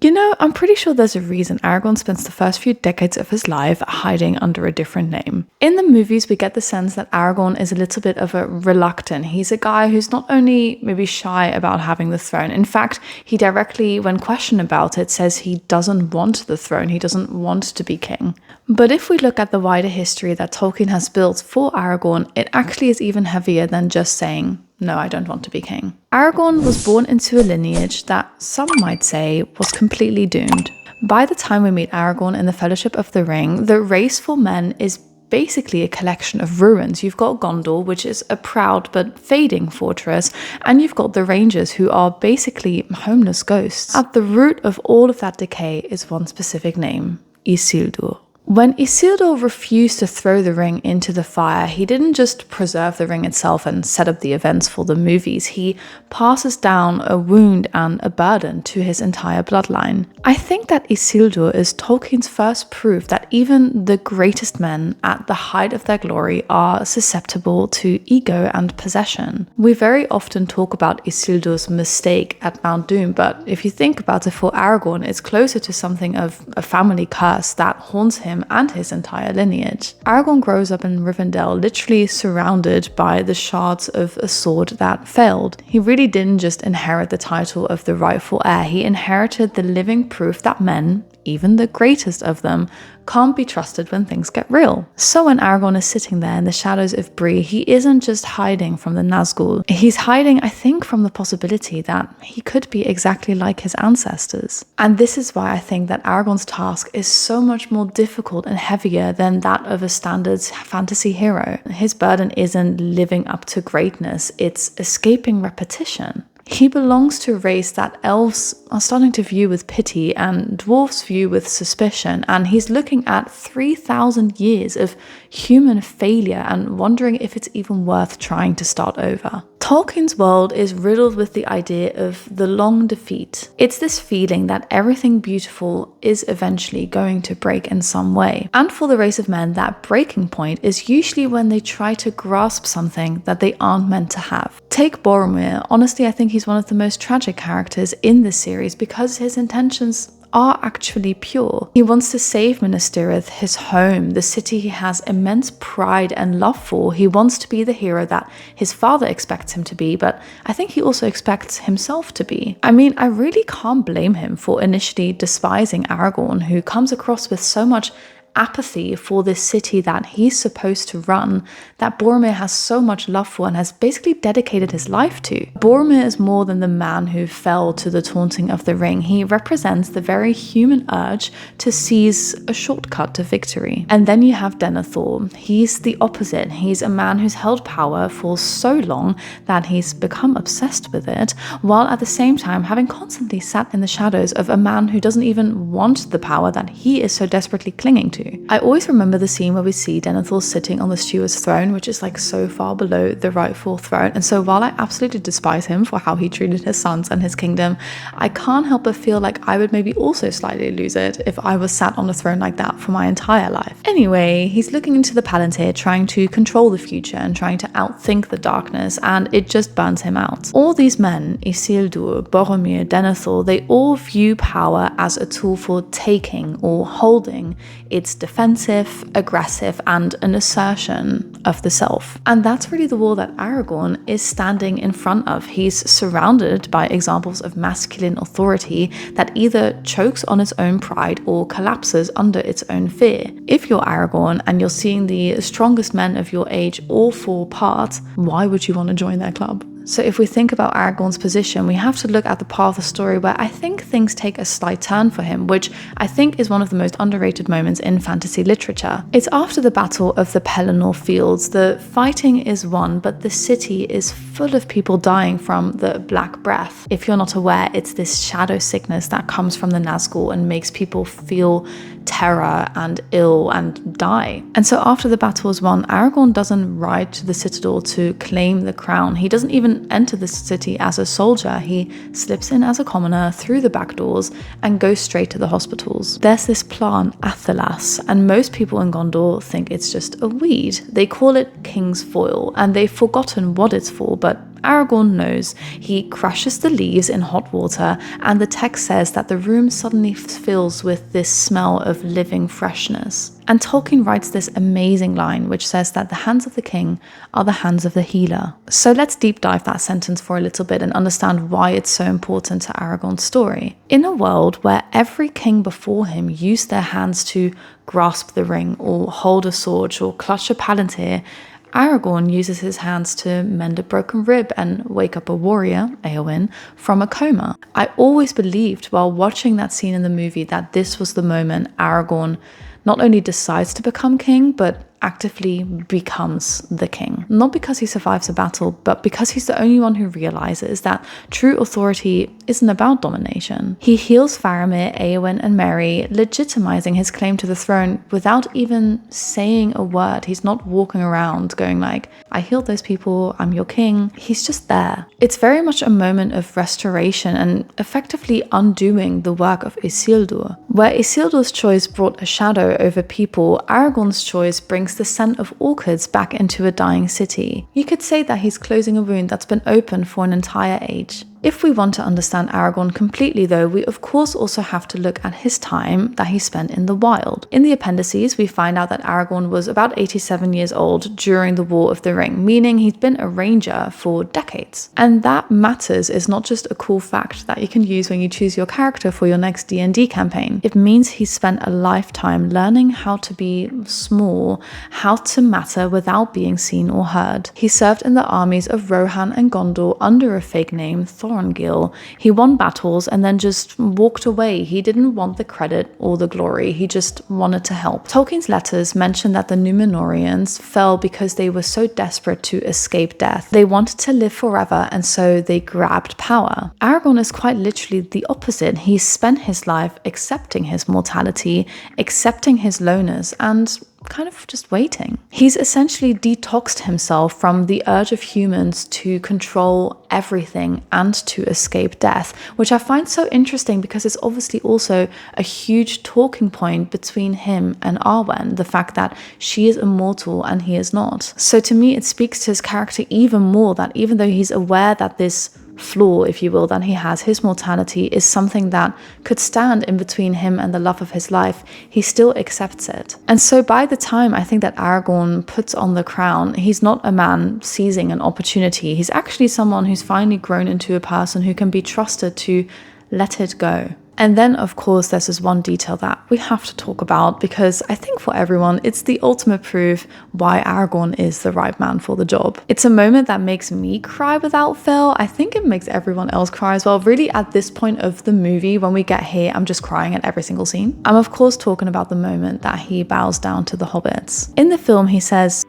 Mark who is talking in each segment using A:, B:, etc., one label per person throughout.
A: You know, I'm pretty sure there's a reason Aragorn spends the first few decades of his life hiding under a different name. In the movies, we get the sense that Aragorn is a little bit of a reluctant. He's a guy who's not only maybe shy about having the throne, in fact, he directly, when questioned about it, says he doesn't want the throne, he doesn't want to be king. But if we look at the wider history that Tolkien has built for Aragorn, it actually is even heavier than just saying, no, I don't want to be king. Aragorn was born into a lineage that some might say was completely doomed. By the time we meet Aragorn in the Fellowship of the Ring, the race for men is basically a collection of ruins. You've got Gondor, which is a proud but fading fortress, and you've got the Rangers, who are basically homeless ghosts. At the root of all of that decay is one specific name, Isildur. When Isildur refused to throw the ring into the fire, he didn't just preserve the ring itself and set up the events for the movies. He passes down a wound and a burden to his entire bloodline. I think that Isildur is Tolkien's first proof that even the greatest men at the height of their glory are susceptible to ego and possession. We very often talk about Isildur's mistake at Mount Doom, but if you think about it, for Aragorn, it's closer to something of a family curse that haunts him and his entire lineage. Aragorn grows up in Rivendell, literally surrounded by the shards of a sword that failed. He really didn't just inherit the title of the rightful heir, he inherited the living proof that men, even the greatest of them, can't be trusted when things get real. So when Aragorn is sitting there in the shadows of Bree, he isn't just hiding from the Nazgul. He's hiding, I think, from the possibility that he could be exactly like his ancestors. And this is why I think that Aragorn's task is so much more difficult and heavier than that of a standard fantasy hero. His burden isn't living up to greatness, it's escaping repetition. He belongs to a race that elves are starting to view with pity and dwarves view with suspicion, and he's looking at 3,000 years of human failure and wondering if it's even worth trying to start over. Tolkien's world is riddled with the idea of the long defeat. It's this feeling that everything beautiful is eventually going to break in some way. And for the race of men, that breaking point is usually when they try to grasp something that they aren't meant to have. Take Boromir. Honestly, I think he's one of the most tragic characters in this series because his intentions are actually pure. He wants to save Minas Tirith, his home, the city he has immense pride and love for. He wants to be the hero that his father expects him to be, but I think he also expects himself to be. I mean, I really can't blame him for initially despising Aragorn, who comes across with so much apathy for this city that he's supposed to run, that Boromir has so much love for and has basically dedicated his life to. Boromir is more than the man who fell to the taunting of the ring. He represents the very human urge to seize a shortcut to victory. And then you have Denethor. He's the opposite. He's a man who's held power for so long that he's become obsessed with it, while at the same time having constantly sat in the shadows of a man who doesn't even want the power that he is so desperately clinging to. I always remember the scene where we see Denethor sitting on the steward's throne, which is like so far below the rightful throne. And so while I absolutely despise him for how he treated his sons and his kingdom, I can't help but feel like I would maybe also slightly lose it if I was sat on a throne like that for my entire life. Anyway, he's looking into the Palantir, trying to control the future and trying to outthink the darkness, and it just burns him out. All these men, Isildur, Boromir, Denethor, they all view power as a tool for taking or holding. It's defensive, aggressive, and an assertion of the self. And that's really the wall that Aragorn is standing in front of. He's surrounded by examples of masculine authority that either chokes on its own pride or collapses under its own fear. If you're Aragorn and you're seeing the strongest men of your age all fall apart, why would you want to join their club? So if we think about Aragorn's position, we have to look at the part of the story where I think things take a slight turn for him, which I think is one of the most underrated moments in fantasy literature. It's after the Battle of the Pelennor Fields. The fighting is won, but the city is full of people dying from the Black Breath. If you're not aware, it's this shadow sickness that comes from the Nazgul and makes people feel terror and ill and die. And so after the battle is won, Aragorn doesn't ride to the citadel to claim the crown. He doesn't even enter the city as a soldier. He slips in as a commoner through the back doors and goes straight to the hospitals. There's this plant, Athelas, and most people in Gondor think it's just a weed. They call it King's Foil, and they've forgotten what it's for, but Aragorn knows. He crushes the leaves in hot water, and the text says that the room suddenly fills with this smell of living freshness. And Tolkien writes this amazing line which says that the hands of the king are the hands of the healer. So let's deep dive that sentence for a little bit and understand why it's so important to Aragorn's story. In a world where every king before him used their hands to grasp the ring or hold a sword or clutch a palantir, Aragorn uses his hands to mend a broken rib and wake up a warrior, Eowyn, from a coma. I always believed while watching that scene in the movie that this was the moment Aragorn not only decides to become king, but actively becomes the king. Not because he survives a battle, but because he's the only one who realizes that true authority isn't about domination. He heals Faramir, Eowyn, and Merry, legitimizing his claim to the throne without even saying a word. He's not walking around going like, I healed those people, I'm your king. He's just there. It's very much a moment of restoration and effectively undoing the work of Isildur. Where Isildur's choice brought a shadow over people, Aragorn's choice brings the scent of orchids back into a dying city. You could say that he's closing a wound that's been open for an entire age. If we want to understand Aragorn completely though, we of course also have to look at his time that he spent in the wild. In the appendices, we find out that Aragorn was about 87 years old during the War of the Ring, meaning he'd been a ranger for decades. And that matters is not just a cool fact that you can use when you choose your character for your next D&D campaign. It means he spent a lifetime learning how to be small, how to matter without being seen or heard. He served in the armies of Rohan and Gondor under a fake name, Thorongil. He won battles and then just walked away. He didn't want the credit or the glory. He just wanted to help. Tolkien's letters mention that the Númenóreans fell because they were so desperate to escape death. They wanted to live forever, and so they grabbed power. Aragorn is quite literally the opposite. He spent his life accepting his mortality, accepting his lowness, and kind of just waiting. He's essentially detoxed himself from the urge of humans to control everything and to escape death, which I find so interesting because it's obviously also a huge talking point between him and Arwen, the fact that she is immortal and he is not. So to me, it speaks to his character even more that even though he's aware that this flaw, if you will, that he has, his mortality, is something that could stand in between him and the love of his life, he still accepts it. And so by the time I think that Aragorn puts on the crown, he's not a man seizing an opportunity. He's actually someone who's finally grown into a person who can be trusted to let it go. And then, of course, there's this one detail that we have to talk about because I think for everyone, it's the ultimate proof why Aragorn is the right man for the job. It's a moment that makes me cry without fail. I think it makes everyone else cry as well. Really, at this point of the movie, when we get here, I'm just crying at every single scene. I'm, of course, talking about the moment that he bows down to the hobbits. In the film, he says,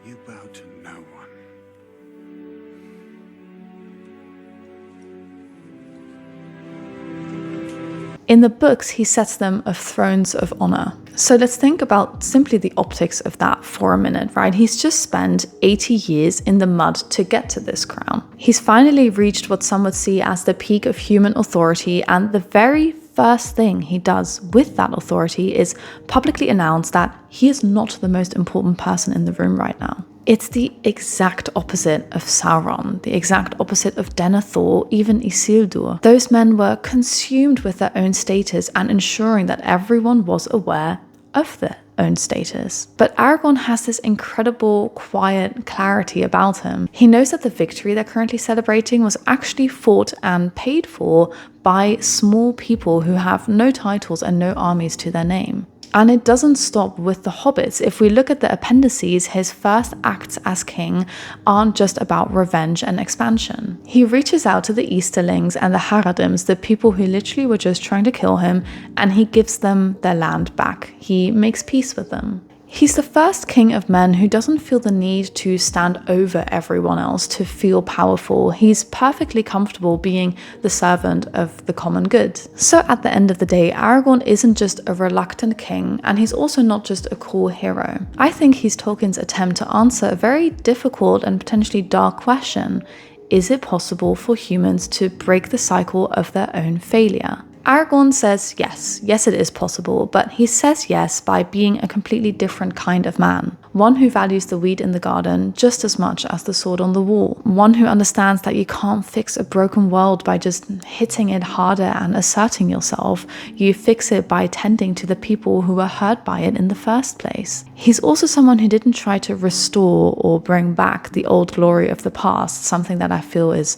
B: "You bow to no one."
A: In the books, he sets them of thrones of honor. So let's think about simply the optics of that for a minute, right? He's just spent 80 years in the mud to get to this crown. He's finally reached what some would see as the peak of human authority, and the very first thing he does with that authority is publicly announce that he is not the most important person in the room right now. It's the exact opposite of Sauron, the exact opposite of Denethor, even Isildur. Those men were consumed with their own status and ensuring that everyone was aware of their own status. But Aragorn has this incredible, quiet clarity about him. He knows that the victory they're currently celebrating was actually fought and paid for by small people who have no titles and no armies to their name. And it doesn't stop with the hobbits. If we look at the appendices, his first acts as king aren't just about revenge and expansion. He reaches out to the Easterlings and the Haradims, the people who literally were just trying to kill him, and he gives them their land back. He makes peace with them. He's the first king of men who doesn't feel the need to stand over everyone else to feel powerful. He's perfectly comfortable being the servant of the common good. So at the end of the day, Aragorn isn't just a reluctant king, and he's also not just a cool hero. I think he's Tolkien's attempt to answer a very difficult and potentially dark question. Is it possible for humans to break the cycle of their own failure? Aragorn says yes it is possible, but he says yes by being a completely different kind of man. one who values the weed in the garden just as much as the sword on the wall, one who understands that you can't fix a broken world by just hitting it harder and asserting yourself. You fix it by tending to the people who were hurt by it in the first place. He's also someone who didn't try to restore or bring back the old glory of the past, something that I feel is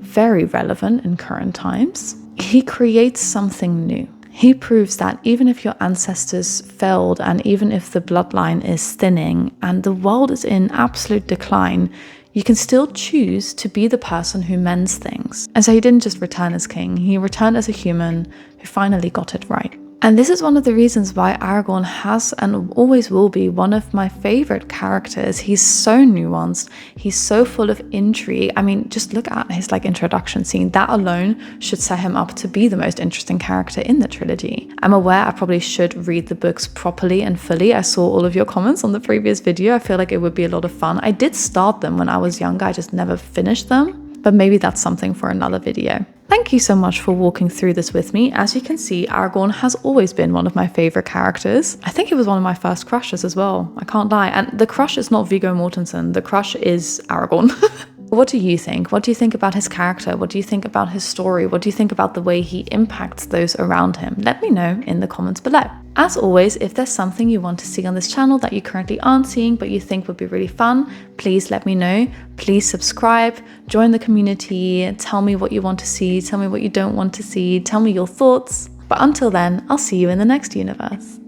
A: very relevant in current times. He creates something new. He proves that even if your ancestors failed and even if the bloodline is thinning and the world is in absolute decline, you can still choose to be the person who mends things. And so he didn't just return as king, he returned as a human who finally got it right. And this is one of the reasons why Aragorn has and always will be one of my favorite characters. He's so nuanced. He's so full of intrigue. I mean, just look at his introduction scene. That alone should set him up to be the most interesting character in the trilogy. I'm aware I probably should read the books properly and fully. I saw all of your comments on the previous video. I feel like it would be a lot of fun. I did start them when I was younger. I just never finished them. But maybe that's something for another video. Thank you so much for walking through this with me. As you can see, Aragorn has always been one of my favorite characters. I think he was one of my first crushes as well. I can't lie. And the crush is not Viggo Mortensen. The crush is Aragorn. What do you think? What do you think about his character? What do you think about his story? What do you think about the way he impacts those around him? Let me know in the comments below. As always, if there's something you want to see on this channel that you currently aren't seeing but you think would be really fun, please let me know. Please subscribe, join the community, tell me what you want to see, tell me what you don't want to see, tell me your thoughts. But until then, I'll see you in the next universe.